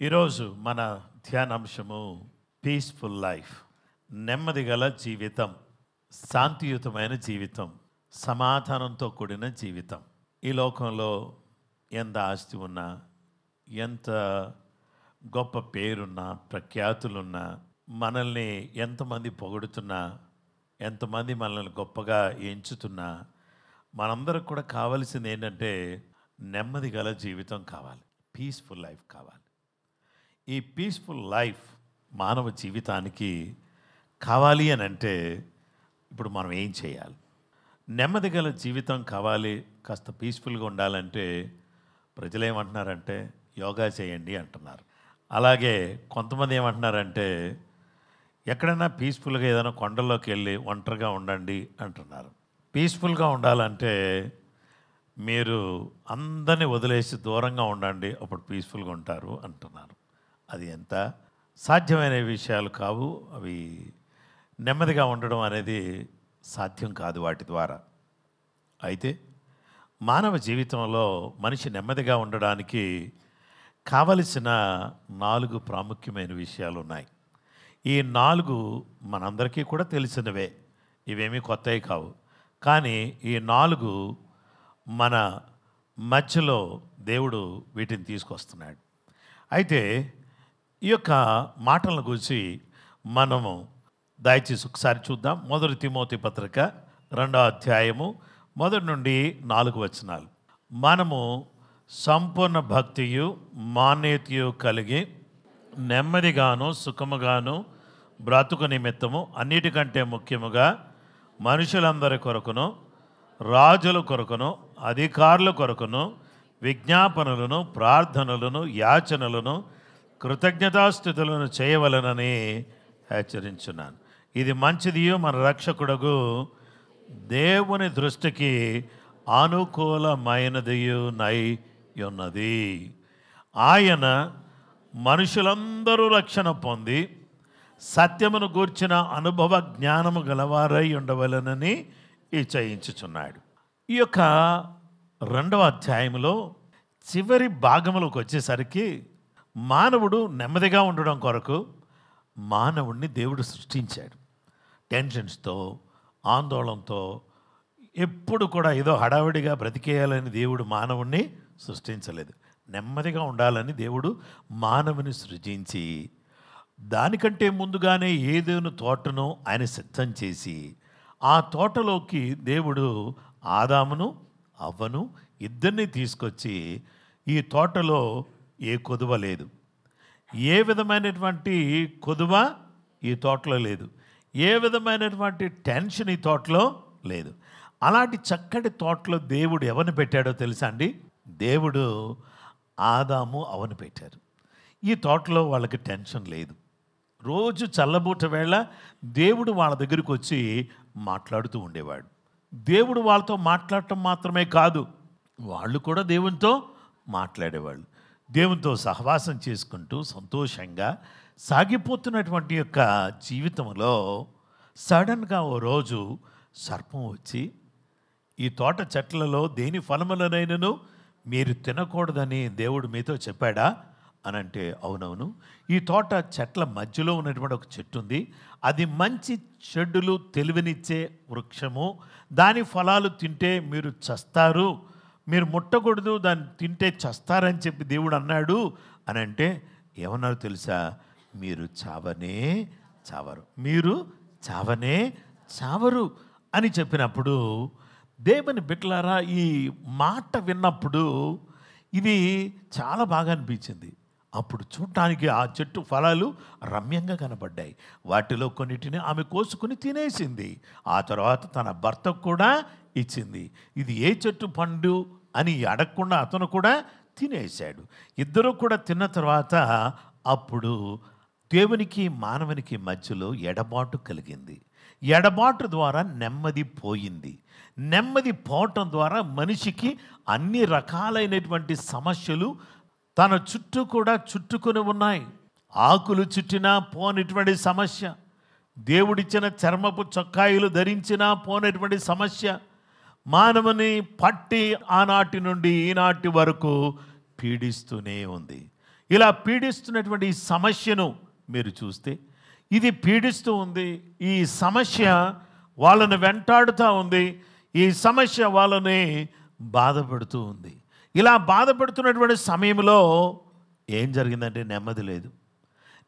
ఈరోజు మన ధ్యానాంశము peaceful life, నెమ్మది గల జీవితం, శాంతియుతమైన జీవితం, సమాధానంతో కూడిన జీవితం. ఈ లోకంలో ఎంత ఆస్తి ఉన్నా, ఎంత గొప్ప పేరున్నా, ప్రఖ్యాతులున్నా, మనల్ని ఎంతమంది పొగుడుతున్నా, ఎంతమంది మనల్ని గొప్పగా ఎంచుతున్నా, మనందరికి కూడా కావాల్సింది ఏంటంటే నెమ్మది గల జీవితం కావాలి, పీస్ఫుల్ లైఫ్ కావాలి. ఈ పీస్ఫుల్ లైఫ్ మానవ జీవితానికి కావాలి అని అంటే ఇప్పుడు మనం ఏం చేయాలి? నెమ్మది గల జీవితం కావాలి, కాస్త పీస్ఫుల్గా ఉండాలంటే ప్రజలు ఏమంటున్నారంటే యోగా చేయండి అంటున్నారు. అలాగే కొంతమంది ఏమంటున్నారంటే ఎక్కడైనా పీస్ఫుల్గా ఏదైనా కొండల్లోకి వెళ్ళి ఒంటరిగా ఉండండి అంటున్నారు. పీస్ఫుల్గా ఉండాలంటే మీరు అందరినీ వదిలేసి దూరంగా ఉండండి, అప్పుడు పీస్ఫుల్గా ఉంటారు అంటున్నారు. అది ఎంత సాధ్యమైన విషయాలు కావు. అవి నెమ్మదిగా ఉండడం అనేది సాధ్యం కాదు వాటి ద్వారా. అయితే మానవ జీవితంలో మనిషి నెమ్మదిగా ఉండడానికి కావలసిన 4 ప్రాముఖ్యమైన విషయాలు ఉన్నాయి. ఈ 4 మనందరికీ కూడా తెలిసినవే, ఇవేమీ కొత్తవి కావు. కానీ ఈ 4 మన మధ్యలో దేవుడు వీటిని తీసుకొస్తున్నాడు. అయితే ఈ యొక్క మాటలను గురించి మనము దయచేసి ఒకసారి చూద్దాం. 1 తిమోతి పత్రిక 2వ అధ్యాయము 1 నుండి 4 వచనాలు. మనము సంపూర్ణ భక్తియు మాన్యతయు కలిగి నెమ్మదిగాను సుఖముగాను బ్రతుకు నిమిత్తము అన్నిటికంటే ముఖ్యముగా మనుషులందరి కొరకును, రాజుల కొరకును, అధికారుల కొరకును విజ్ఞాపనలను, ప్రార్థనలను, యాచనలను, కృతజ్ఞతాస్థుతులను చేయవలనని హెచ్చరించున్నాను. ఇది మంచిదియు మన రక్షకుడగు దేవుని దృష్టికి అనుకూలమైనదియునై ఉన్నది. ఆయన మనుషులందరూ రక్షణ పొంది సత్యమును గూర్చిన అనుభవ జ్ఞానము గలవారై ఉండవలనని ఇచ్చయించుచున్నాడు. ఈ యొక్క 2వ అధ్యాయంలో చివరి భాగంలోకి వచ్చేసరికి మానవుడు నెమ్మదిగా ఉండడం కొరకు మానవుడిని దేవుడు సృష్టించాడు. టెన్షన్స్తో, ఆందోళనతో ఎప్పుడు కూడా ఏదో హడావిడిగా బ్రతికేయాలని దేవుడు మానవుడిని సృష్టించలేదు. నెమ్మదిగా ఉండాలని దేవుడు మానవుని సృజించి దానికంటే ముందుగానే ఏదేను తోటను ఆయన సిద్ధం చేసి ఆ తోటలోకి దేవుడు ఆదామును అవ్వను ఇద్దరిని తీసుకొచ్చి ఈ తోటలో ఏ కొదువ లేదు, ఏ విధమైనటువంటి కొదువ ఈ తోటలో లేదు, ఏ విధమైనటువంటి టెన్షన్ ఈ తోటలో లేదు. అలాంటి చక్కటి తోటలో దేవుడు ఎవరిని పెట్టాడో తెలుసా అండి? దేవుడు ఆదాము అవ్వను పెట్టారు. ఈ తోటలో వాళ్ళకి టెన్షన్ లేదు. రోజు చల్లబూట వేళ దేవుడు వాళ్ళ దగ్గరికి వచ్చి మాట్లాడుతూ ఉండేవాడు. దేవుడు వాళ్ళతో మాట్లాడటం మాత్రమే కాదు, వాళ్ళు కూడా దేవునితో మాట్లాడేవాళ్ళు. దేవునితో సహవాసం చేసుకుంటూ సంతోషంగా సాగిపోతున్నటువంటి యొక్క జీవితంలో సడన్గా ఓ రోజు సర్పం వచ్చి ఈ తోట చెట్లలో దేని ఫలములనైనను మీరు తినకూడదని దేవుడు మీతో చెప్పాడా అని అంటే అవునవును. ఈ తోట చెట్ల మధ్యలో ఉన్నటువంటి ఒక చెట్టు ఉంది, అది మంచి చెడులు తెలివినిచ్చే వృక్షము, దాని ఫలాలు తింటే మీరు చస్తారు, మీరు ముట్టకూడదు, దాన్ని తింటే చస్తారని చెప్పి దేవుడు అన్నాడు అని అంటే ఏమన్నారు తెలుసా? మీరు చావనే చావరు, మీరు చావనే చావరు అని చెప్పినప్పుడు దేవుని బిడ్డలారా ఈ మాట విన్నప్పుడు ఇది చాలా బాగా అనిపించింది. అప్పుడు చూడటానికి ఆ చెట్టు ఫలాలు రమ్యంగా కనబడ్డాయి. వాటిలో కొన్నిటిని ఆమె కోసుకుని తినేసింది. ఆ తర్వాత తన భర్తకు కూడా ఇచ్చింది. ఇది ఏ చెట్టు పండు అని అడగకుండా అతను కూడా తినేశాడు. ఇద్దరు కూడా తిన్న తర్వాత అప్పుడు దేవునికి మానవునికి మధ్యలో ఎడబాటు కలిగింది. ఎడబాటు ద్వారా నెమ్మది పోయింది. నెమ్మది పోవటం ద్వారా మనిషికి అన్ని రకాలైనటువంటి సమస్యలు తన చుట్టూ కూడా చుట్టుకొని ఉన్నాయి. ఆకులు చుట్టినా పోనటువంటి సమస్య, దేవుడిచ్చిన చర్మపు చొక్కాయిలు ధరించినా పోనటువంటి సమస్య, మానవుని పట్టి ఆనాటి నుండి ఈనాటి వరకు పీడిస్తూనే ఉంది. ఇలా పీడిస్తున్నటువంటి ఈ సమస్యను మీరు చూస్తే, ఇది పీడిస్తూ ఉంది. ఈ సమస్య వాళ్ళని వెంటాడుతూ ఉంది. ఈ సమస్య వాళ్ళని బాధపెడుతూ ఉంది. ఇలా బాధపెడుతున్నటువంటి సమయంలో ఏం జరిగిందంటే నెమ్మది లేదు.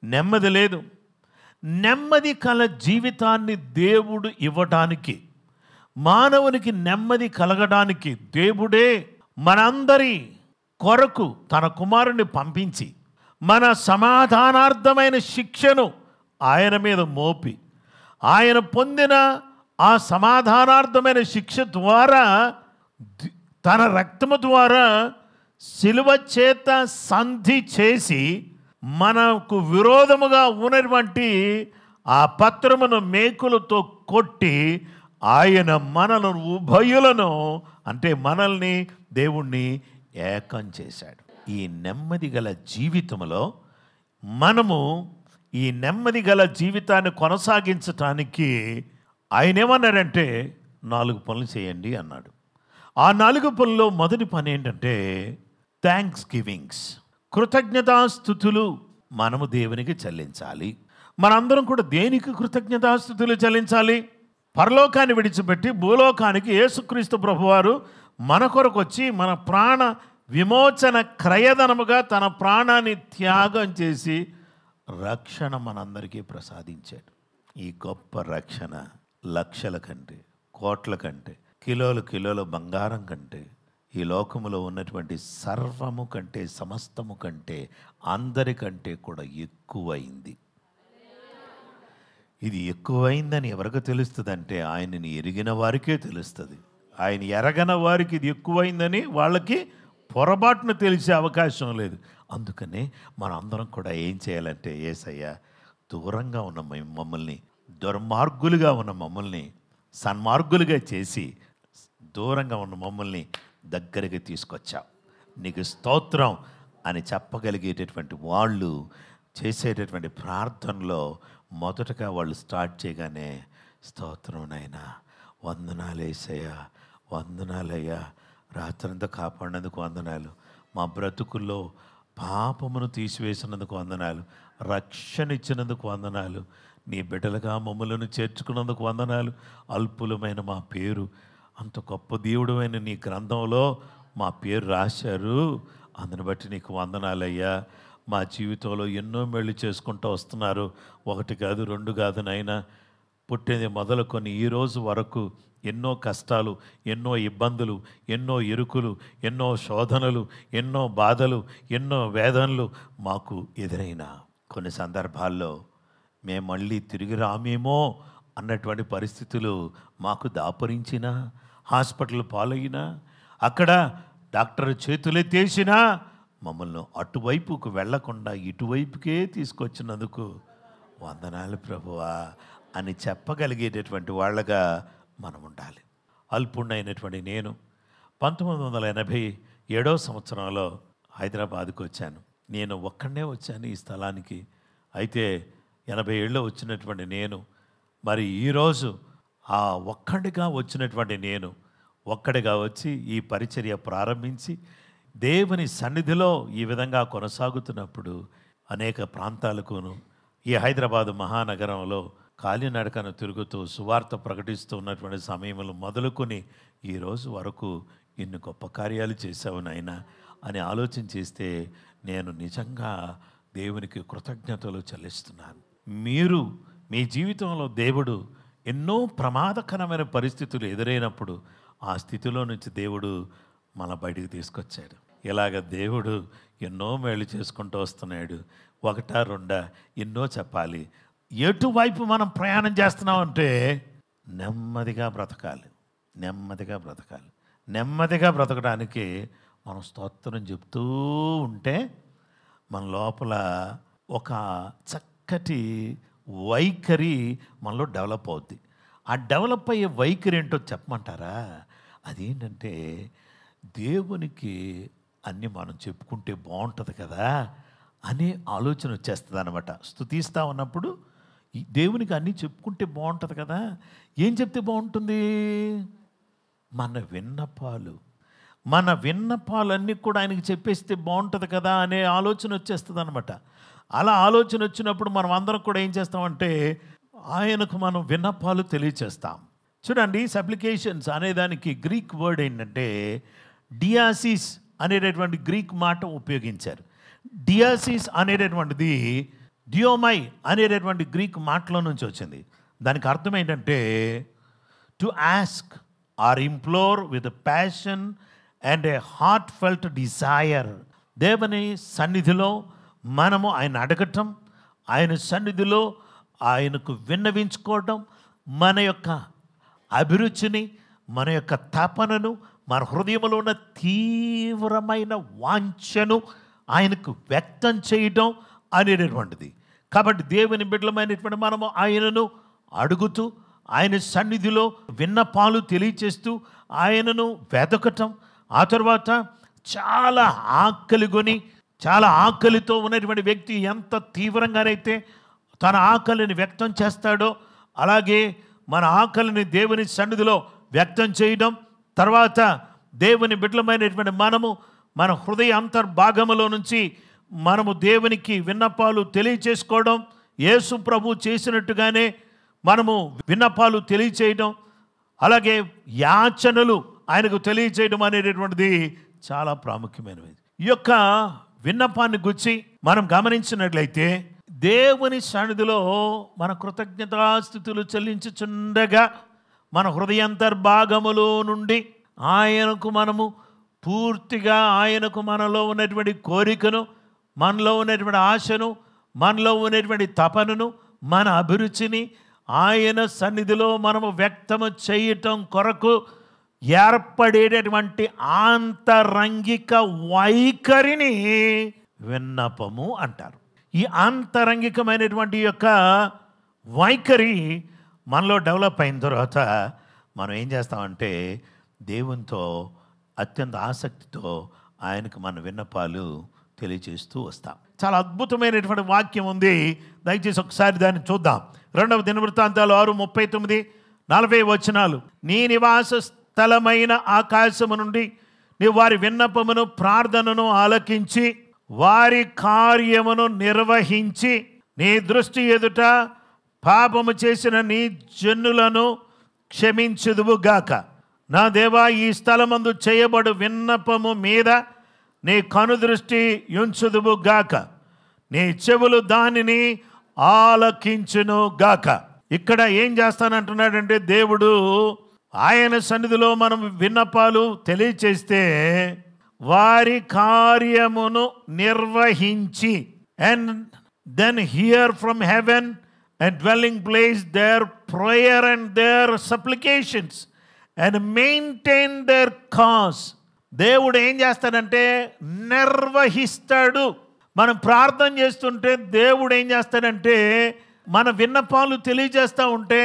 నెమ్మది లేదు. నెమ్మది కల జీవితాన్ని దేవుడు ఇవ్వడానికి, మానవునికి నెమ్మది కలగడానికి దేవుడే మనందరి కొరకు తన కుమారుని పంపించి మన సమాధానార్థమైన శిక్షను ఆయన మీద మోపి, ఆయన పొందిన ఆ సమాధానార్థమైన శిక్ష ద్వారా తన రక్తము ద్వారా శిలువ చేత సంధి చేసి మనకు విరోధముగా ఉన్నటువంటి ఆ పత్రమును మేకులతో కొట్టి ఆయన మనలను ఉభయులను, అంటే మనల్ని దేవుణ్ణి ఏకం చేశాడు. ఈ నెమ్మది గల జీవితంలో మనము ఈ నెమ్మది గల జీవితాన్ని కొనసాగించటానికి ఆయన ఏమన్నాడంటే 4 పనులు చేయండి అన్నాడు. ఆ 4 పనుల్లో మొదటి పని ఏంటంటే థ్యాంక్స్ గివింగ్స్, కృతజ్ఞతాస్తుతులు మనము దేవునికి చెల్లించాలి. మనందరం కూడా దేనికి కృతజ్ఞతాస్తుతులు చెల్లించాలి? పరలోకాన్ని విడిచిపెట్టి భూలోకానికి యేసుక్రీస్తు ప్రభువారు మన కొరకు వచ్చి మన ప్రాణ విమోచన క్రయధనముగా తన ప్రాణాన్ని త్యాగం చేసి రక్షణ మనందరికీ ప్రసాదించాడు. ఈ గొప్ప రక్షణ లక్షల కంటే, కోట్ల కంటే, కిలోల బంగారం కంటే, ఈ లోకములో ఉన్నటువంటి సర్వము కంటే, సమస్తము కంటే, అందరికంటే కూడా ఎక్కువైంది. ఇది ఎక్కువైందని ఎవరికి తెలుస్తుంది అంటే ఆయనని ఎరిగిన వారికే తెలుస్తుంది. ఆయన ఎరగని వారికి ఇది ఎక్కువైందని వాళ్ళకి పొరపాటును తెలిసే అవకాశం లేదు. అందుకనే మన అందరం కూడా ఏం చేయాలంటే, యేసయ్య దూరంగా ఉన్న మమ్మల్ని, దుర్మార్గులుగా ఉన్న మమ్మల్ని సన్మార్గులుగా చేసి దూరంగా ఉన్న మమ్మల్ని దగ్గరికి తీసుకొచ్చావు, నీకు స్తోత్రం అని చెప్పగలిగేటటువంటి వాళ్ళు చేసేటటువంటి ప్రార్థనలో మొదటగా వాళ్ళు స్టార్ట్ చేయగానే స్తోత్రం నాయనా, వందనాలు యేసయ్యా, వందనాలయ్యా, రాత్రంతా కాపాడినందుకు వందనాలు, మా బ్రతుకుల్లో పాపమును తీసివేసినందుకు వందనాలు, రక్షణ ఇచ్చినందుకు వందనాలు, నీ బిడ్డలుగా మమ్మలను చేర్చుకున్నందుకు వందనాలు, అల్పులమైన మా పేరు అంత గొప్ప దేవుడమైన నీ గ్రంథంలో మా పేరు రాశారు, అందుని బట్టి నీకు వందనాలయ్యా. మా జీవితంలో ఎన్నో మేళ్ళు చేసుకుంటూ వస్తున్నారు, 1 కాదు 2 కాదు నాయనా, పుట్టింది మొదలుకొని ఈరోజు వరకు ఎన్నో కష్టాలు, ఎన్నో ఇబ్బందులు, ఎన్నో ఇరుకులు, ఎన్నో శోధనలు, ఎన్నో బాధలు, ఎన్నో వేదనలు మాకు ఎదురైన కొన్ని సందర్భాల్లో మేము మళ్ళీ తిరిగి రామేమో అన్నటువంటి పరిస్థితులు మాకు దాపురించినా, హాస్పిటల్ పాలైనా, అక్కడ డాక్టర్ చేతులెత్తేసినా మమ్మల్ని అటువైపుకు వెళ్లకుండా ఇటువైపుకే తీసుకొచ్చినందుకు వందనాలు ప్రభువా అని చెప్పగలిగేటటువంటి వాళ్ళగా మనం ఉండాలి. అల్పుణ్ణైనటువంటి నేను 1987 సంవత్సరంలో హైదరాబాద్కు వచ్చాను. నేను ఒక్కడనే వచ్చాను ఈ స్థలానికి. అయితే 80 ఏళ్ళలో వచ్చినటువంటి నేను మరి ఈరోజు ఆ ఒక్కడిగా వచ్చినటువంటి నేను ఒక్కడిగా వచ్చి ఈ పరిచర్య ప్రారంభించి దేవుని సన్నిధిలో ఈ విధంగా కొనసాగుతున్నప్పుడు అనేక ప్రాంతాలకును ఈ హైదరాబాదు మహానగరంలో కాలినడకను తిరుగుతూ సువార్త ప్రకటిస్తూ ఉన్నటువంటి సమయంలో మొదలుకొని ఈరోజు వరకు ఇన్ని గొప్ప కార్యాలు చేశావు నాయనా అని ఆలోచన చేస్తే నేను నిజంగా దేవునికి కృతజ్ఞతలు చెల్లిస్తున్నాను. మీరు మీ జీవితంలో దేవుడు ఎన్నో ప్రమాదకరమైన పరిస్థితులు ఎదురైనప్పుడు ఆ స్థితిలో నుంచి దేవుడు మన బయటికి తీసుకొచ్చాడు. ఇలాగ దేవుడు ఎన్నో మేళ్ళు చేసుకుంటూ వస్తున్నాడు. 1 2 ఎన్నో చెప్పాలి. ఎటువైపు మనం ప్రయాణం చేస్తున్నామంటే నెమ్మదిగా బ్రతకాలి, నెమ్మదిగా బ్రతకాలి. నెమ్మదిగా బ్రతకడానికి మనం స్తోత్రం చెప్తూ ఉంటే మన లోపల ఒక చక్కటి వైఖరి మనలో డెవలప్ అవుద్ది. ఆ డెవలప్ అయ్యే వైఖరి ఏంటో చెప్పమంటారా? అదేంటంటే దేవునికి అన్నీ మనం చెప్పుకుంటే బాగుంటుంది కదా అనే ఆలోచన వచ్చేస్తుంది అన్నమాట. స్తుతిస్తూ ఉన్నప్పుడు ఈ దేవునికి అన్నీ చెప్పుకుంటే బాగుంటుంది కదా. ఏం చెప్తే బాగుంటుంది? మన విన్నపాలు, మన విన్నపాలన్నీ కూడా ఆయనకి చెప్పేస్తే బాగుంటుంది కదా అనే ఆలోచన వచ్చేస్తుంది అనమాట. అలా ఆలోచన వచ్చినప్పుడు మనం అందరం కూడా ఏం చేస్తామంటే ఆయనకు మనం విన్నపాలు తెలియచేస్తాం. చూడండి, సప్లికేషన్స్ అనేదానికి గ్రీక్ వర్డ్ ఏంటంటే డియాసిస్ అనేటటువంటి గ్రీక్ మాట ఉపయోగించారు. డియాసిస్ అనేటటువంటిది డియోమై అనేటటువంటి గ్రీక్ మాటలో నుంచి వచ్చింది. దానికి అర్థం ఏంటంటే to ask or implore with passion and a heart felt desire. దేవుని సన్నిధిలో మనము ఆయన అడగటం, ఆయన సన్నిధిలో ఆయనకు విన్నవించుకోవడం, మన యొక్క అభిరుచిని, మన యొక్క తపనను, మన హృదయంలో ఉన్న తీవ్రమైన వాంఛను ఆయనకు వ్యక్తం చేయడం అనేటటువంటిది. కాబట్టి దేవుని బిడ్డలమైనటువంటి మనము ఆయనను అడుగుతూ, ఆయన సన్నిధిలో విన్నపాలు తెలియచేస్తూ ఆయనను వెతకటం, ఆ తర్వాత చాలా ఆకలిగొని, చాలా ఆకలితో ఉన్నటువంటి వ్యక్తి ఎంత తీవ్రంగానైతే తన ఆకలిని వ్యక్తం చేస్తాడో అలాగే మన ఆకలిని దేవుని సన్నిధిలో వ్యక్తం చేయడం, తర్వాత దేవుని బిడ్డలమైనటువంటి మనము మన హృదయ అంతర్భాగములో నుంచి మనము దేవునికి విన్నపాలు తెలియచేసుకోవడం, యేసు ప్రభు చేసినట్టుగానే మనము విన్నపాలు తెలియచేయడం, అలాగే యాచనలు ఆయనకు తెలియచేయడం అనేటటువంటిది చాలా ప్రాముఖ్యమైనది. ఈ యొక్క విన్నపాన్ని గురించి మనం గమనించినట్లయితే దేవుని సన్నిధిలో మన కృతజ్ఞతాస్థుతులు చెల్లించుచుండగా మన హృదయాంతర్భాగములో నుండి ఆయనకు మనము పూర్తిగా ఆయనకు మనలో ఉన్నటువంటి కోరికను, మనలో ఉన్నటువంటి ఆశను, మనలో ఉన్నటువంటి తపనను, మన అభిరుచిని ఆయన సన్నిధిలో మనము వ్యక్తము చేయటం కొరకు ఏర్పడేటటువంటి ఆంతరంగిక వైఖరిని విన్నపము అంటారు. ఈ ఆంతరంగికమైనటువంటి యొక్క వైఖరి మనలో డెవలప్ అయిన తర్వాత మనం ఏం చేస్తామంటే దేవునితో అత్యంత ఆసక్తితో ఆయనకు మన విన్నపాలు తెలియచేస్తూ వస్తాం. చాలా అద్భుతమైనటువంటి వాక్యం ఉంది, దయచేసి ఒకసారి దాన్ని చూద్దాం. 2వ దినవృత్తాంతాలు 6:39-40 వచనాలు. నీ నివాస స్థలమైన ఆకాశము నుండి నీ వారి విన్నపమును ప్రార్థనను ఆలకించి వారి కార్యమును నిర్వహించి నీ దృష్టి ఎదుట పాపము చేసిన నీ జనులను క్షమించుదువుగాక. నా దేవా, ఈ స్థలమందు చేయబడు విన్నపము మీద నీ కనుదృష్టి ఉంచుదువుగాక. నీ చెవులు దానిని ఆలకించునుగాక. ఇక్కడ ఏం చేస్తానంటున్నాడంటే దేవుడు ఆయన సన్నిధిలో మనం విన్నపాలు తెలియచేస్తే వారి కార్యమును నిర్వహించి and then hear from heaven and dwelling place their prayer and their supplications and maintain their cause. దేవుడు ఏం చేస్తాడంటే నిర్వహిస్తాడు. మనం ప్రార్థన చేస్తుంటే దేవుడు ఏం చేస్తాడంటే మన విన్నపాలు తెలియజేస్తూ ఉంటే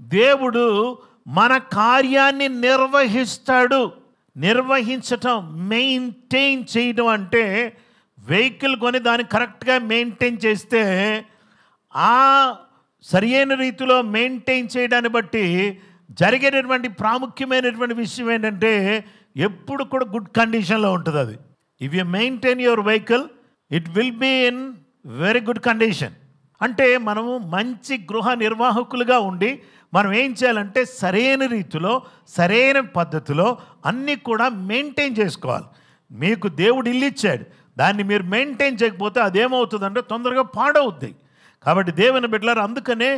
దేవుడు మన కార్యాన్ని నిర్వహిస్తాడు. నిర్వహించటం, మెయింటైన్ చేయడం అంటే వెహికల్ కొని దాన్ని కరెక్ట్గా మెయింటైన్ చేస్తే ఆ సరియైన రీతిలో మెయింటైన్ చేయడాన్ని బట్టి జరిగేటటువంటి ప్రాముఖ్యమైనటువంటి విషయం ఏంటంటే ఎప్పుడు కూడా గుడ్ కండిషన్లో ఉంటుంది అది. If you maintain your vehicle it will be in very good condition. అంటే మనము మంచి గృహ నిర్వాహకులుగా ఉండి మనం ఏం చేయాలంటే సరైన రీతిలో సరైన పద్ధతిలో అన్నీ కూడా మెయింటైన్ చేసుకోవాలి. మీకు దేవుడు ఇల్లు ఇచ్చాడు, దాన్ని మీరు మెయింటైన్ చేయకపోతే అదేమవుతుందంటే తొందరగా పాడవుద్ది. కాబట్టి దేవుని బిడ్డలారా, అందుకనే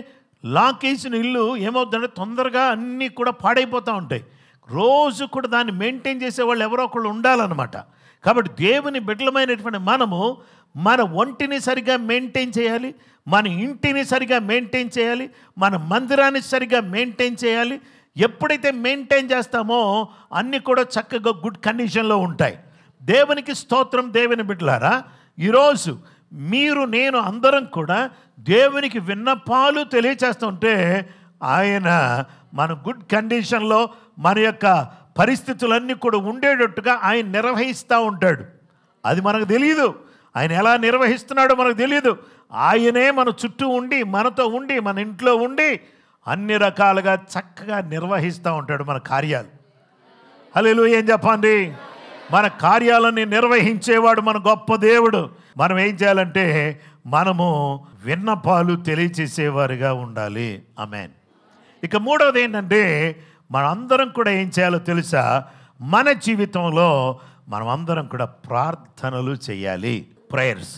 లాక్ వేసిన ఇల్లు ఏమవుతుందంటే తొందరగా అన్నీ కూడా పాడైపోతూ ఉంటాయి. రోజు కూడా దాన్ని మెయింటైన్ చేసేవాళ్ళు ఎవరో ఒకళ్ళు ఉండాలన్నమాట. కాబట్టి దేవుని బిడ్డలమైనటువంటి మనము మన ఒంటిని సరిగా మెయింటైన్ చేయాలి, మన ఇంటిని సరిగా మెయింటైన్ చేయాలి, మన మందిరాన్ని సరిగా మెయింటైన్ చేయాలి. ఎప్పుడైతే మెయింటైన్ చేస్తామో అన్నీ కూడా చక్కగా గుడ్ కండిషన్లో ఉంటాయి. దేవునికి స్తోత్రం. దేవుని బిడ్డలారా, ఈరోజు మీరు నేను అందరం కూడా దేవునికి విన్నపాలు తెలియచేస్తుంటే ఆయన మన గుడ్ కండిషన్లో మన యొక్క పరిస్థితులన్నీ కూడా ఉండేటట్టుగా ఆయన నిర్వహిస్తూ ఉంటాడు. అది మనకు తెలియదు, ఆయన ఎలా నిర్వహిస్తున్నాడో మనకు తెలియదు. ఆయనే మన చుట్టూ ఉండి, మనతో ఉండి, మన ఇంట్లో ఉండి అన్ని రకాలుగా చక్కగా నిర్వహిస్తూ ఉంటాడు మన కార్యాలు. హల్లెలూయా. ఏం చెప్పండి? మన కార్యాలని నిర్వహించేవాడు మన గొప్ప దేవుడు. మనం ఏం చేయాలంటే మనము విన్నపాలు తెలియచేసేవారుగా ఉండాలి. ఆమేన్. ఇక మూడవది ఏంటంటే మనందరం కూడా ఏం చేయాలో తెలుసా? మన జీవితంలో మనం అందరం కూడా ప్రార్థనలు చేయాలి. ప్రేయర్స్.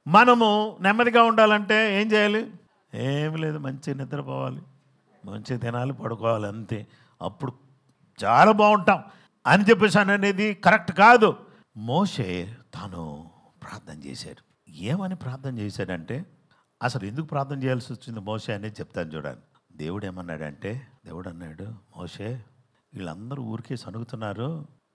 మనము నెమ్మదిగా ఉండాలంటే ఏం చేయాలి? ఏమి లేదు, మంచి నిద్రపోవాలి, మంచి తినాలి, పడుకోవాలి, అంతే. అప్పుడు చాలా బాగుంటాం అని చెప్పేసి అనేది కరెక్ట్ కాదు. మోషే తాను ప్రార్థన చేశాడు. ఏమని ప్రార్థన చేశాడంటే, అసలు ఎందుకు ప్రార్థన చేయాల్సి వచ్చింది మోషే అనేది చెప్తాను చూడండి. దేవుడు ఏమన్నాడంటే, దేవుడు అన్నాడు, మోషే వీళ్ళందరూ ఊరికే సనుగుతున్నారు,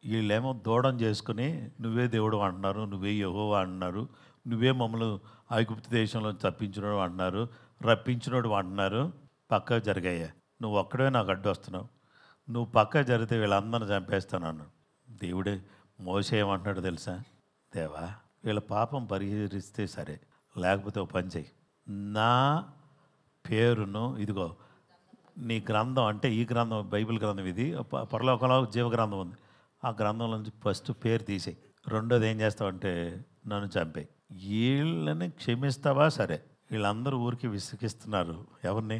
వీళ్ళేమో దూడం చేసుకుని నువ్వే దేవుడు అంటున్నారు, నువ్వే యెహోవా అంటున్నారు, నువ్వే మమ్మల్ని ఐగుప్తు దేశంలో తప్పించినోడు అంటున్నారు, రప్పించినోడు అంటున్నారు, పక్కకు జరిగాయ్యా, నువ్వు ఒక్కడే నాకు అడ్డు వస్తున్నావు, నువ్వు పక్క జరిగితే వీళ్ళందరిని చంపేస్తాను అన్నాడు. దేవుడే మోషే ఏమంటున్నాడు తెలుసా? దేవా, వీళ్ళ పాపం పరిహరిస్తే సరే, లేకపోతే ఒక పని చెయ్యి, నా పేరును ఇదిగో నీ గ్రంథం, అంటే ఈ గ్రంథం బైబిల్ గ్రంథం, ఇది పరలోకంలో జీవ గ్రంథం ఉంది, ఆ గ్రంథంలో నుంచి ఫస్ట్ పేరు తీసేయి, రెండోది ఏం చేస్తావంటే నన్ను చంపేయి. వీళ్ళని క్షమిస్తావా? సరే, వీళ్ళందరూ ఊరికి విసిగిస్తున్నారు ఎవరిని?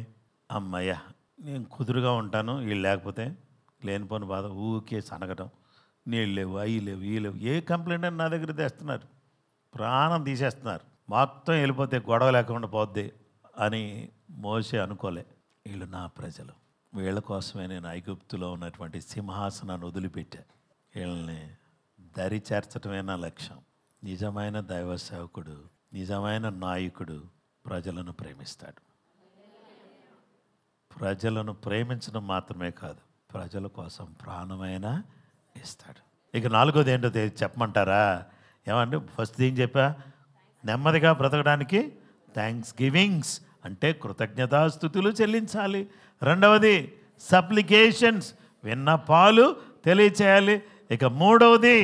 అమ్మయ్య నేను కుదురుగా ఉంటాను, వీళ్ళు లేకపోతే లేనిపోని బాధ, ఊరికే సనగటం, నీళ్ళు లేవు, అవి లేవు, ఈ లేవు, ఏ కంప్లైంట్ అని నా దగ్గర తెస్తున్నారు, ప్రాణం తీసేస్తున్నారు, మొత్తం వెళ్ళిపోతే గొడవ లేకుండా పోద్ది అని మోషే అనుకోలే. వీళ్ళు నా ప్రజలు, వీళ్ళ కోసమే నేను ఐగుప్తులో ఉన్నటువంటి సింహాసనాన్ని వదిలిపెట్టా, వీళ్ళని దరి చేర్చడమే నా లక్ష్యం. నిజమైన దైవ సేవకుడు, నిజమైన నాయకుడు ప్రజలను ప్రేమిస్తాడు. ప్రజలను ప్రేమించడం మాత్రమే కాదు, ప్రజల కోసం ప్రాణమైనా ఇస్తాడు. ఇక నాలుగోది ఏంటో చెప్పమంటారా? ఏమంటే ఫస్ట్ ఏం చెప్పా? నెమ్మదిగా బ్రతకడానికి థ్యాంక్స్ గివింగ్స్ అంటే కృతజ్ఞతాస్తుతులు చెల్లించాలి. రెండవది సప్లికేషన్స్, విన్నపాలు తెలియచేయాలి. ఇక మూడవది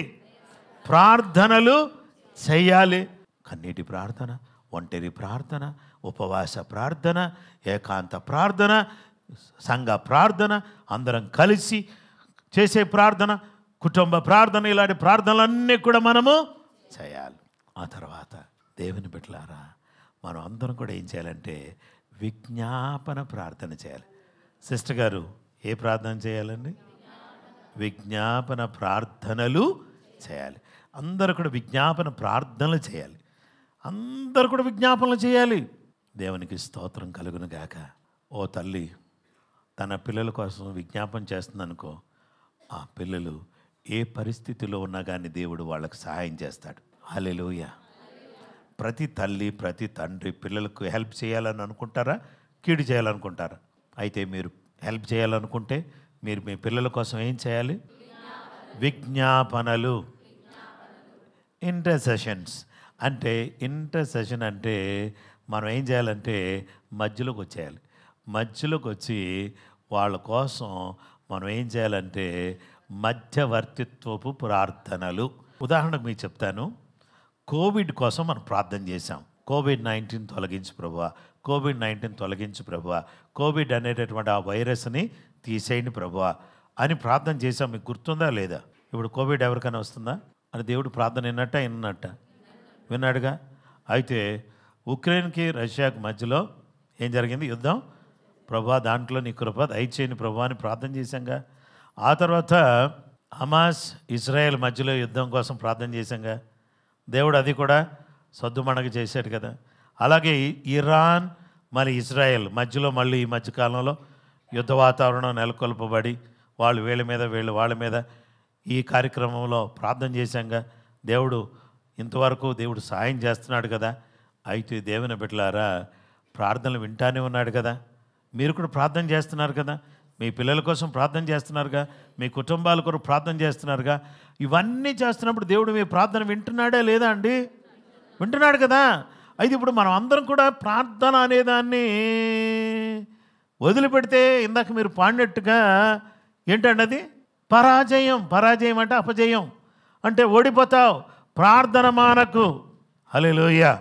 ప్రార్థనలు చెయ్యాలి. కన్నీటి ప్రార్థన, ఒంటరి ప్రార్థన, ఉపవాస ప్రార్థన, ఏకాంత ప్రార్థన, సంఘ ప్రార్థన, అందరం కలిసి చేసే ప్రార్థన, కుటుంబ ప్రార్థన, ఇలాంటి ప్రార్థనలన్నీ కూడా మనము చేయాలి. ఆ తర్వాత దేవుని బిడ్డలారా, మనం అందరం కూడా ఏం చేయాలంటే విజ్ఞాపన ప్రార్థన చేయాలి. సిస్టర్ గారు ఏ ప్రార్థన చేయాలండి? విజ్ఞాపన ప్రార్థనలు చేయాలి. అందరూ కూడా విజ్ఞాపన ప్రార్థనలు చేయాలి. అందరూ కూడా విజ్ఞాపనలు చేయాలి. దేవునికి స్తోత్రం కలుగును గాక. ఓ తల్లి తన పిల్లల కోసం విజ్ఞాపన చేస్తుందనుకో, ఆ పిల్లలు ఏ పరిస్థితిలో ఉన్నా కానీ దేవుడు వాళ్ళకి సహాయం చేస్తాడు. హల్లెలూయా. ప్రతి తల్లి, ప్రతి తండ్రి పిల్లలకు హెల్ప్ చేయాలని అనుకుంటారా? కీడు చేయాలనుకుంటారా? అయితే మీరు హెల్ప్ చేయాలనుకుంటే మీరు మీ పిల్లల కోసం ఏం చేయాలి? విజ్ఞాపనలు, ఇంటర్సెషన్స్. అంటే ఇంటర్సెషన్ అంటే మనం ఏం చేయాలంటే మధ్యలోకి వచ్చేయాలి. మధ్యలోకి వచ్చి వాళ్ళ కోసం మనం ఏం చేయాలంటే మధ్యవర్తిత్వపు ప్రార్థనలు. ఉదాహరణకు మీకు చెప్తాను. కోవిడ్ కోసం మనం ప్రార్థన చేశాం. కోవిడ్-19 తొలగించు ప్రభువా, కోవిడ్-19 తొలగించు ప్రభువా, కోవిడ్ అనేటటువంటి ఆ వైరస్ని తీసేయండి ప్రభువా అని ప్రార్థన చేశాం. మీకు గుర్తుందా లేదా? ఇప్పుడు కోవిడ్ ఎవరికైనా వస్తుందా అని దేవుడు ప్రార్థన విన్నట్ట? విన్నాడుగా. అయితే ఉక్రెయిన్కి రష్యాకి మధ్యలో ఏం జరిగింది? యుద్ధం. ప్రభువా దాంట్లో నీ కృప దయచేయని ప్రభువా అని ప్రార్థన చేశాంగా. ఆ తర్వాత హమాస్ ఇజ్రాయెల్ మధ్యలో యుద్ధం కోసం ప్రార్థన చేశాంగా. దేవుడు అది కూడా సద్దుమణగ చేశాడు కదా. అలాగే ఇరాన్ మరి ఇజ్రాయెల్ మధ్యలో మళ్ళీ ఈ మధ్యకాలంలో యుద్ధ వాతావరణం నెలకొల్పబడి వాళ్ళు వీళ్ళ మీద వీళ్ళు వాళ్ళ మీద ఈ కార్యక్రమంలో ప్రార్థన చేశాంగా. దేవుడు ఇంతవరకు దేవుడు సాయం చేస్తున్నాడు కదా. అయితే దేవుని బిడ్డలారా, ప్రార్థనలు వింటానే ఉన్నాడు కదా. మీరు కూడా ప్రార్థన చేస్తున్నారు కదా. మీ పిల్లల కోసం ప్రార్థన చేస్తున్నారుగా, మీ కుటుంబాల కొరకు ప్రార్థన చేస్తున్నారుగా. ఇవన్నీ చేస్తున్నప్పుడు దేవుడు మీ ప్రార్థన వింటున్నాడా లేదా అండి? వింటున్నాడు కదా. అయితే ఇప్పుడు మనం అందరం కూడా ప్రార్థన అనేదాన్ని వదిలిపెడితే ఇందాక మీరు పాడినట్టుగా ఏంటండి అది? పరాజయం. పరాజయం అంటే అపజయం, అంటే ఓడిపోతావు. ప్రార్థన మానకు. హల్లెలూయా.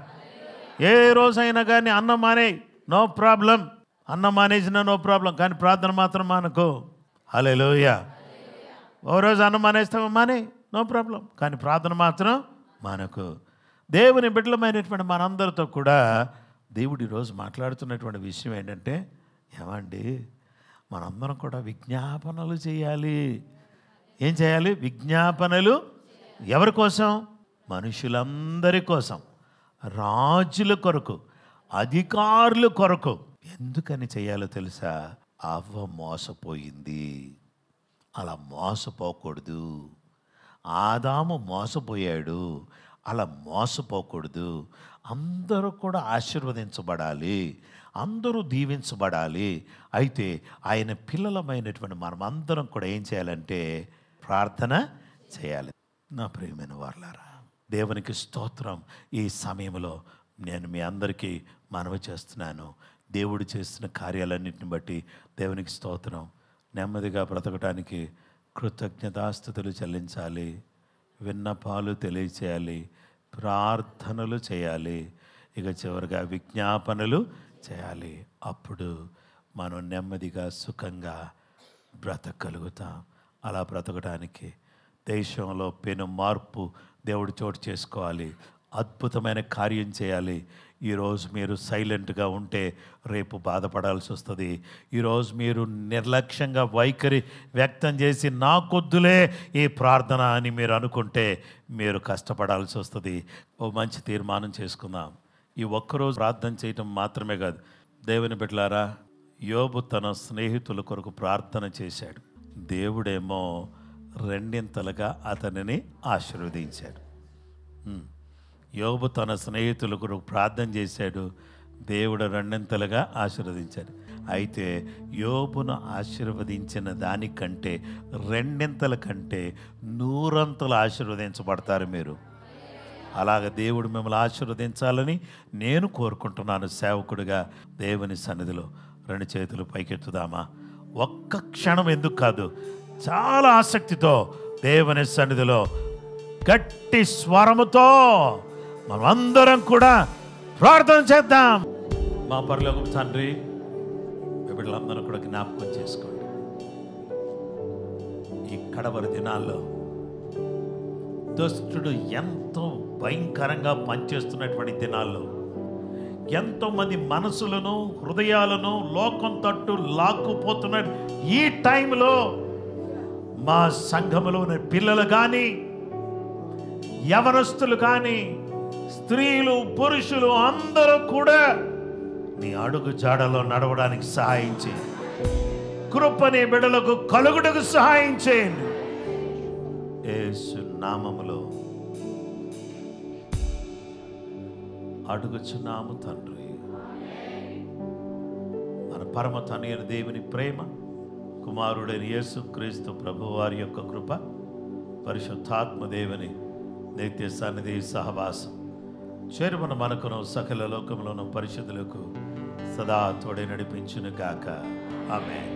ఏ రోజైనా కానీ అన్నం మానే, నో ప్రాబ్లం. అన్నం మానేసినా నో ప్రాబ్లం, కానీ ప్రార్థన మాత్రం మానకు. హల్లెలూయా. ఓ రోజు అన్నం మానేస్తావా? మానే, నో ప్రాబ్లం. కానీ ప్రార్థన మాత్రం మనకు. దేవుని బిడ్డలమైనటువంటి మనందరితో కూడా దేవుడు ఈరోజు మాట్లాడుతున్నటువంటి విషయం ఏంటంటే, ఏమండి మనందరం కూడా విజ్ఞాపనలు చేయాలి. ఏం చేయాలి? విజ్ఞాపనలు. ఎవరి కోసం? మనుషులందరి కోసం, రాజుల కొరకు, అధికారుల కొరకు. ఎందుకని చేయాలో తెలుసా? అవ్వ మోసపోయింది, అలా మోసపోకూడదు. ఆదాము మోసపోయాడు, అలా మోసపోకూడదు. అందరూ కూడా ఆశీర్వదించబడాలి, అందరూ దీవించబడాలి. అయితే ఆయన పిల్లలమైనటువంటి మనం అందరం కూడా ఏం చేయాలంటే ప్రార్థన చేయాలి. నా ప్రియమైన వారలారా, దేవునికి స్తోత్రం. ఈ సమయంలో నేను మీ అందరికీ మనవి చేస్తున్నాను. దేవుడు చేస్తున్న కార్యాలన్నింటిని బట్టి దేవునికి స్తోత్రం. నెమ్మదిగా బ్రతకడానికి కృతజ్ఞతాస్తుతులు చెల్లించాలి, విన్నపాలు తెలియచేయాలి, ప్రార్థనలు చేయాలి, ఇక చివరిగా విజ్ఞాపనలు చేయాలి. అప్పుడు మనం నెమ్మదిగా సుఖంగా బ్రతకగలుగుతాం. అలా బ్రతకడానికి దేశంలో పెను మార్పు దేవుడు చోటు చేసుకోవాలి, అద్భుతమైన కార్యం చేయాలి. ఈరోజు మీరు సైలెంట్గా ఉంటే రేపు బాధపడాల్సి వస్తుంది. ఈరోజు మీరు నిర్లక్ష్యంగా వైఖరి వ్యక్తం చేసి నాకొద్దులే ఈ ప్రార్థన అని మీరు అనుకుంటే మీరు కష్టపడాల్సి వస్తుంది. ఓ మంచి తీర్మానం చేసుకుందాం. ఈ ఒక్కరోజు ప్రార్థన చేయటం మాత్రమే కాదు. దేవుని బిడ్డలారా, యోబు తన స్నేహితుల కొరకు ప్రార్థన చేశాడు. దేవుడేమో రెండింతలుగా అతనిని ఆశీర్వదించాడు. యోబు తన స్నేహితుల కొరకు ప్రార్థన చేశాడు, దేవుడు రెండింతలుగా ఆశీర్వదించాడు. అయితే యోబును ఆశీర్వదించిన దానికంటే రెండింతల కంటే 100 ఆశీర్వదించబడతారు మీరు. అలాగ దేవుడు మిమ్మల్ని ఆశీర్వదించాలని నేను కోరుకుంటున్నాను. సేవకుడిగా దేవుని సన్నిధిలో 2 చేతులు పైకెత్తుదామా? ఒక్క క్షణం ఎందుకు కాదు, చాలా ఆసక్తితో దేవుని సన్నిధిలో గట్టి స్వరముతో మనమందరం కూడా ప్రార్థన చేద్దాం. మా పరలోకపు తండ్రి, మీ బిడ్డలందరూ కూడా జ్ఞాపకం చేసుకోండి. ఈ కడవరి దినాల్లో దుష్టుడు ఎంతో భయంకరంగా పనిచేస్తున్నటువంటి దినాల్లో ఎంతోమంది మనసులను, హృదయాలను లోకం తట్టు లాక్కుపోతున్న ఈ టైంలో మా సంఘములోని పిల్లలు కానీ, యవనస్తులు కానీ, స్త్రీలు, పురుషులు అందరూ కూడా నీ అడుగు జాడలో నడవడానికి సహాయం చేయండి. కృపని బిడ్డలకు కలుగుటకు సహాయం చేయండి. యేసు నామములో అడుగుచున్నాము తండ్రి. మన పరమ తండ్రి దేవుని ప్రేమ, కుమారుడైన యేసు క్రీస్తు ప్రభువారి యొక్క కృప, పరిశుద్ధాత్మ దేవుని నిత్య సన్నిధి సహవాసం చేరుమన మనకును సకల లోకములను పరిశుద్ధులకు సదా తోడే నడిపించును గాక. ఆమేన్.